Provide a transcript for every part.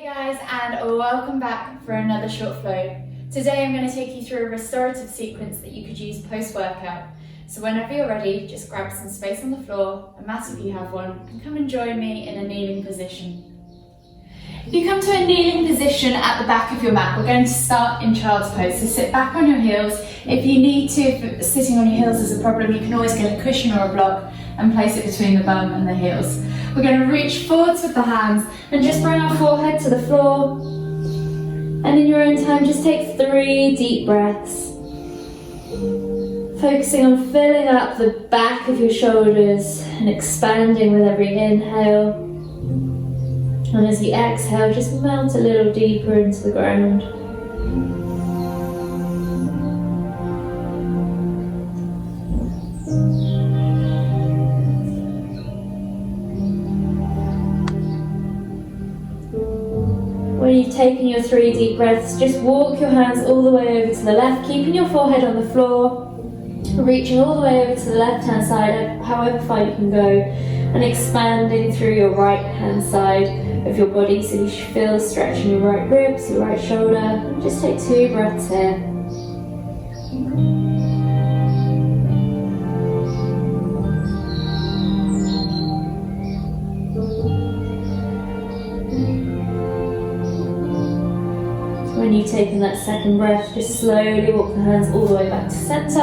Hey guys, and welcome back for another short flow. Today I'm going to take you through a restorative sequence that you could use post-workout. So whenever you're ready, just grab some space on the floor, a mat if you have one, and come and join me in a kneeling position. If you come to a kneeling position at the back of your mat, we're going to start in child's pose. So sit back on your heels. If you need to, if sitting on your heels is a problem, you can always get a cushion or a block and place it between the bum and the heels. We're going to reach forwards with the hands and just bring our forehead to the floor. And in your own time, just take 3 deep breaths. Focusing on filling up the back of your shoulders and expanding with every inhale. And as you exhale, just melt a little deeper into the ground. When you've taken your 3 deep breaths, just walk your hands all the way over to the left, keeping your forehead on the floor, reaching all the way over to the left-hand side, however far you can go, and expanding through your right-hand side of your body, so you should feel a stretch in your right ribs, your right shoulder. Just take 2 breaths here. When you've taken that second breath, just slowly walk the hands all the way back to center,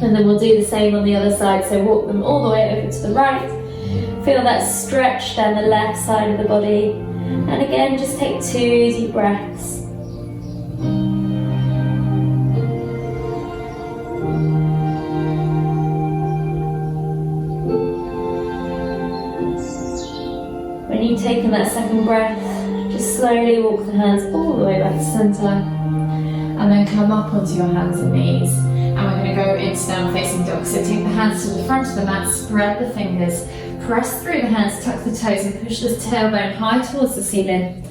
and then we'll do the same on the other side. So walk them all the way over to the right. Feel that stretch down the left side of the body. And again, just take 2 deep breaths. When you've taken that second breath, just slowly walk the hands all the way back to center. And then come up onto your hands and knees. And we're going to go into down facing dog. So take the hands to the front of the mat, spread the fingers. Press through the hands, tuck the toes and push the tailbone high towards the ceiling.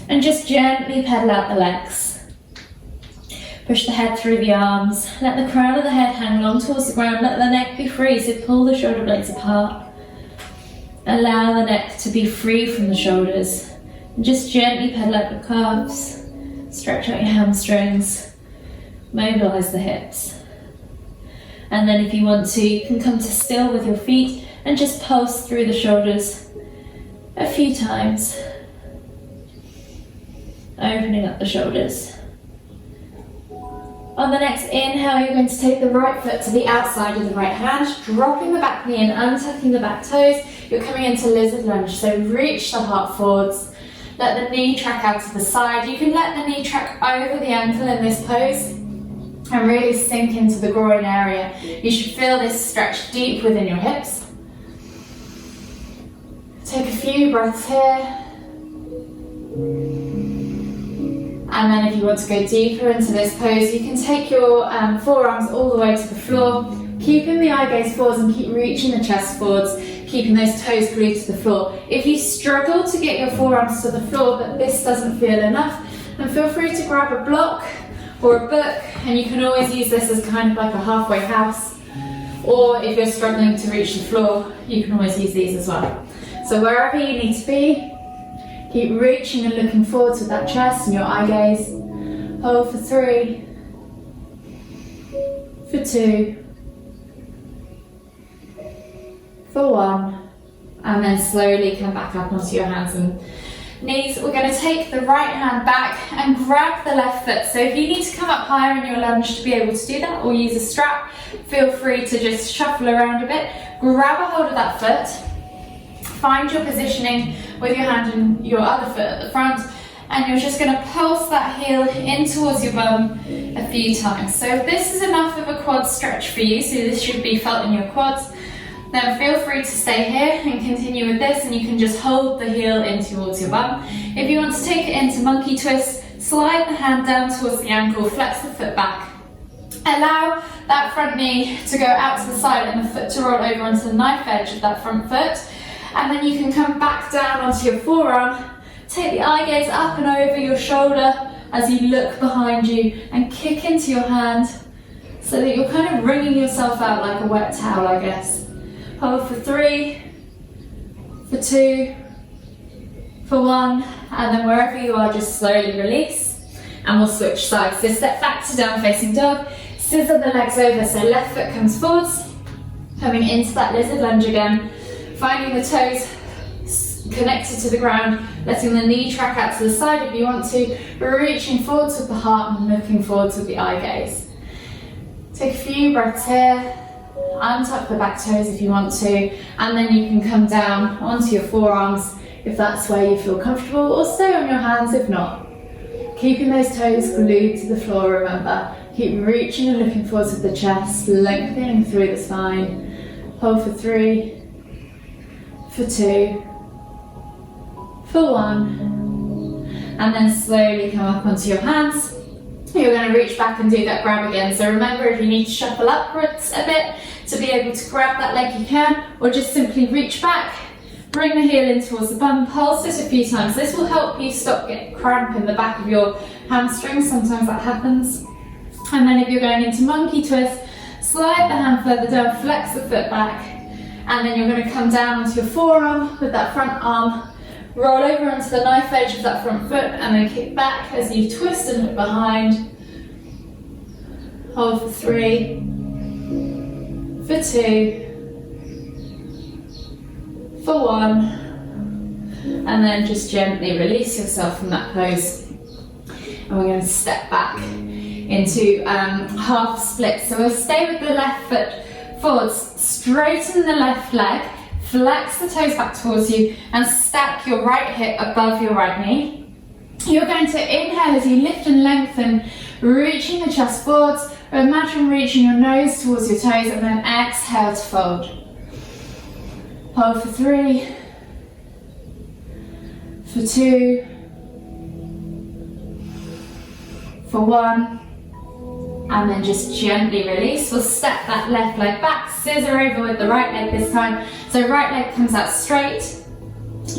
And just gently pedal out the legs. Push the head through the arms. Let the crown of the head hang long towards the ground. Let the neck be free, so pull the shoulder blades apart. Allow the neck to be free from the shoulders. And just gently pedal out the calves. Stretch out your hamstrings. Mobilize the hips. And then if you want to, you can come to still with your feet and just pulse through the shoulders a few times, opening up the shoulders. On the next inhale, you're going to take the right foot to the outside of the right hand, dropping the back knee and untucking the back toes. You're coming into lizard lunge, so reach the heart forwards. Let the knee track out to the side. You can let the knee track over the ankle in this pose and really sink into the groin area. You should feel this stretch deep within your hips. Take a few breaths here. And then if you want to go deeper into this pose, you can take your forearms all the way to the floor, keeping the eye gaze forwards and keep reaching the chest forwards, keeping those toes glued to the floor. If you struggle to get your forearms to the floor, but this doesn't feel enough, then feel free to grab a block or a book, and you can always use this as kind of like a halfway house. Or if you're struggling to reach the floor, you can always use these as well. So wherever you need to be, keep reaching and looking forwards with that chest and your eye gaze. Hold for 3, for 2, for 1, and then slowly come back up onto your hands and knees. We're going to take the right hand back and grab the left foot. So if you need to come up higher in your lunge to be able to do that, or use a strap, feel free to just shuffle around a bit. Grab a hold of that foot. Find your positioning with your hand and your other foot at the front, and you're just going to pulse that heel in towards your bum a few times. So if this is enough of a quad stretch for you, so this should be felt in your quads, then feel free to stay here and continue with this, and you can just hold the heel in towards your bum. If you want to take it into monkey twist, slide the hand down towards the ankle, flex the foot back. Allow that front knee to go out to the side and the foot to roll over onto the knife edge of that front foot. And then you can come back down onto your forearm, take the eye gaze up and over your shoulder as you look behind you and kick into your hand so that you're kind of wringing yourself out like a wet towel, I guess. Hold for 3, for 2, for 1, and then wherever you are, just slowly release, and we'll switch sides. So step back to down facing dog, scissor the legs over, so left foot comes forwards, coming into that lizard lunge again, finding the toes connected to the ground, letting the knee track out to the side if you want to, reaching forwards with the heart and looking forwards with the eye gaze. Take a few breaths here, untuck the back toes if you want to, and then you can come down onto your forearms if that's where you feel comfortable, or stay on your hands if not. Keeping those toes glued to the floor, remember. Keep reaching and looking forwards with the chest, lengthening through the spine. Hold for 3, for 2, for 1, and then slowly come up onto your hands. You're going to reach back and do that grab again. So remember, if you need to shuffle upwards a bit to be able to grab that leg, you can, or just simply reach back, bring the heel in towards the bum, pulse this a few times. This will help you stop getting cramp in the back of your hamstrings. Sometimes that happens. And then if you're going into monkey twist, slide the hand further down, flex the foot back, and then you're going to come down onto your forearm with that front arm. Roll over onto the knife edge of that front foot and then kick back as you twist and look behind. Hold for 3, for 2, for 1, and then just gently release yourself from that pose. And we're going to step back into half split. So we'll stay with the left foot forwards, straighten the left leg, flex the toes back towards you, and stack your right hip above your right knee. You're going to inhale as you lift and lengthen, reaching the chest forwards. Imagine reaching your nose towards your toes, and then exhale to fold. Hold for 3, for 2, for 1, and then just gently release. We'll step that left leg back, scissor over with the right leg this time. So right leg comes out straight.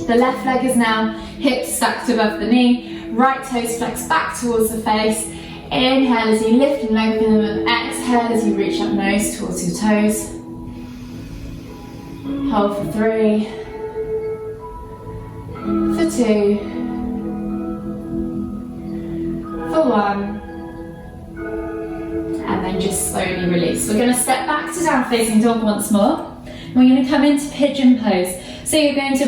The left leg is now hips stacked above the knee. Right toes flex back towards the face. Inhale as you lift and lengthen them, and exhale as you reach up nose towards your toes. Hold for 3, for 2, for 1, and then just slowly release. We're going to step back to down facing dog once more. We're going to come into pigeon pose. So you're going to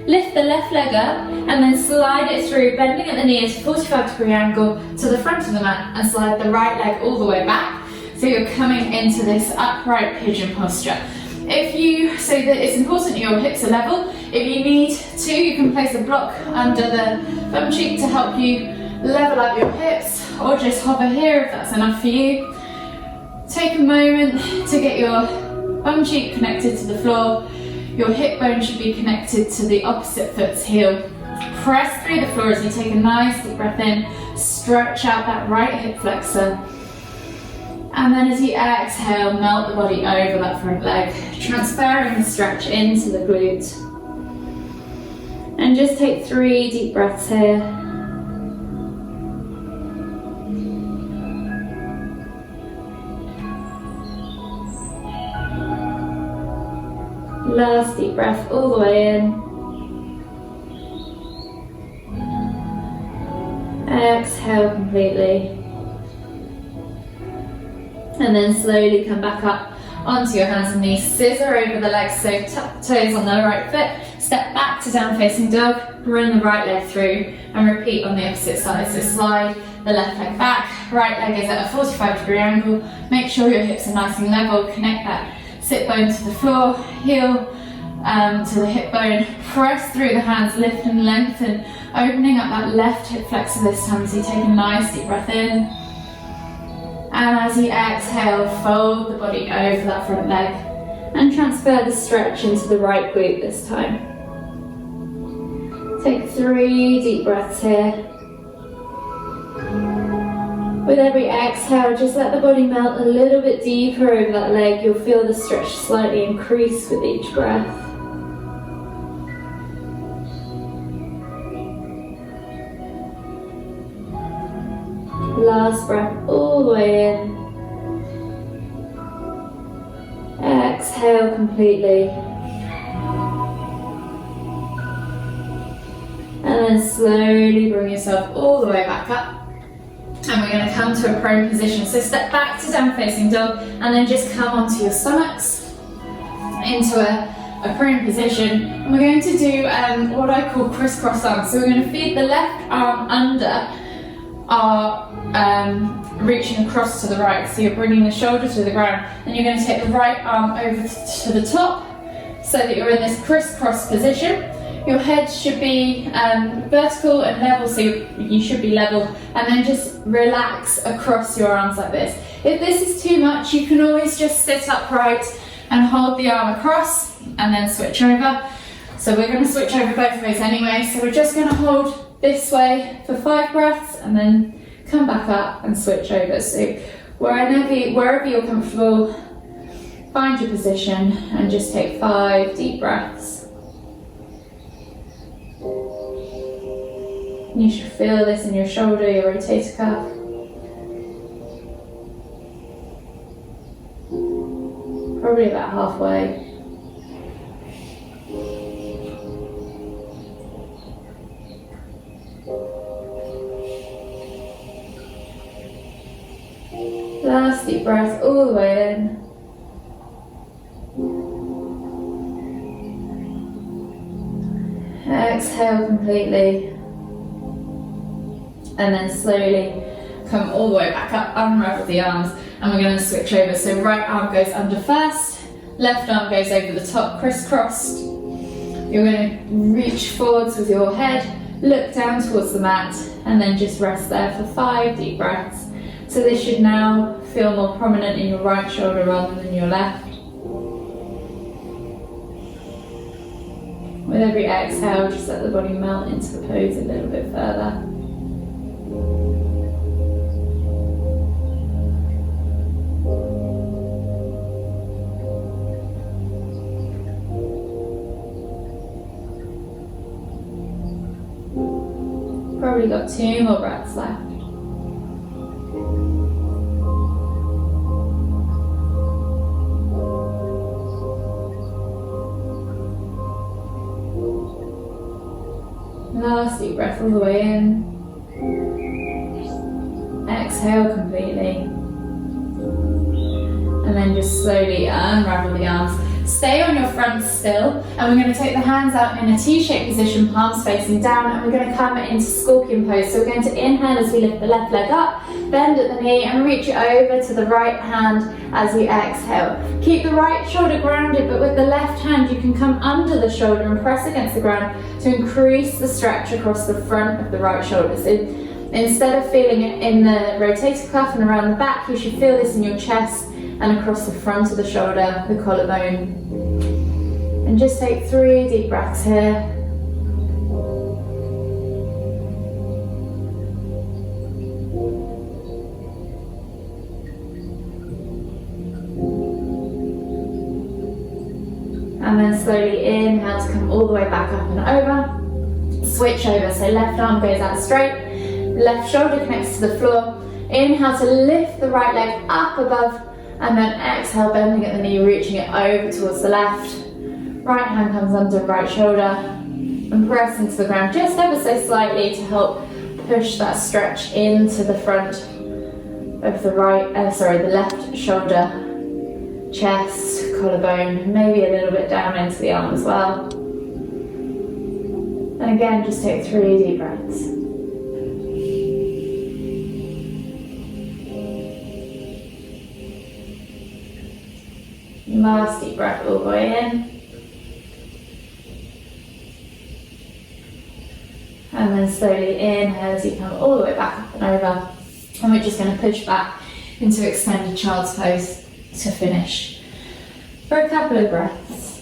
lift the left leg up and then slide it through, bending at the knee at a 45-degree angle to the front of the mat, and slide the right leg all the way back. So you're coming into this upright pigeon posture. So that it's important your hips are level. If you need to, you can place a block under the bum cheek to help you level out your hips, or just hover here if that's enough for you. Take a moment to get your bum cheek connected to the floor. Your hip bone should be connected to the opposite foot's heel. Press through the floor as you take a nice deep breath in, stretch out that right hip flexor. And then as you exhale, melt the body over that front leg, transferring the stretch into the glute. And just take 3 deep breaths here. Last deep breath all the way in. Exhale completely. And then slowly come back up onto your hands and knees. Scissor over the legs, so tuck the toes on the right foot. Step back to down facing dog. Bring the right leg through and repeat on the opposite side. So slide the left leg back. Right leg is at a 45-degree angle. Make sure your hips are nice and level. Connect that sit bone to the floor, heel to the hip bone. Press through the hands, lift and lengthen, opening up that left hip flexor this time as you take a nice deep breath in. And as you exhale, fold the body over that front leg and transfer the stretch into the right glute this time. Take 3 deep breaths here. With every exhale, just let the body melt a little bit deeper over that leg. You'll feel the stretch slightly increase with each breath. Last breath all the way in. Exhale completely. then slowly bring yourself all the way back up. And we're going to come to a prone position. So step back to down facing dog and then just come onto your stomachs into a prone position. And we're going to do what I call crisscross arms. So we're going to feed the left arm under our reaching across to the right. So you're bringing the shoulder to the ground, and you're going to take the right arm over to the top so that you're in this crisscross position. Your head should be vertical and level, so you should be level, and then just relax across your arms like this. If this is too much, you can always just sit upright and hold the arm across and then switch over. So we're going to switch over both ways anyway, so we're just going to hold this way for 5 breaths and then come back up and switch over. So wherever you're comfortable, find your position and just take 5 deep breaths. You should feel this in your shoulder, your rotator cuff. Probably about halfway. Last deep breath all the way in. Exhale completely. And then slowly come all the way back up, unravel the arms, and we're going to switch over. So right arm goes under first, left arm goes over the top, crisscrossed. You're going to reach forwards with your head, look down towards the mat, and then just rest there for 5 deep breaths. So this should now feel more prominent in your right shoulder rather than your left. With every exhale, just let the body melt into the pose a little bit further. Probably got 2 more breaths left. Last deep breath all the way in. Exhale completely. And then just slowly unravel the arms. Stay on your front still, and we're going to take the hands out in a T-shaped position, palms facing down, and we're going to come into scorpion pose. So we're going to inhale as we lift the left leg up, bend at the knee, and reach it over to the right hand as you exhale. Keep the right shoulder grounded, but with the left hand you can come under the shoulder and press against the ground to increase the stretch across the front of the right shoulder. So instead of feeling it in the rotator cuff and around the back, you should feel this in your chest and across the front of the shoulder, the collarbone. And just take 3 deep breaths here. And then slowly inhale to come all the way back up and over. Switch over, so left arm goes out straight, left shoulder connects to the floor. Inhale to lift the right leg up above, and then exhale, bending at the knee, reaching it over towards the left. Right hand comes under right shoulder and press into the ground just ever so slightly to help push that stretch into the front of the the left shoulder, chest, collarbone, maybe a little bit down into the arm as well. And again, just take 3 deep breaths. Last deep breath all the way in. And then slowly inhale as you come all the way back up and over. And we're just going to push back into extended child's pose to finish for a couple of breaths.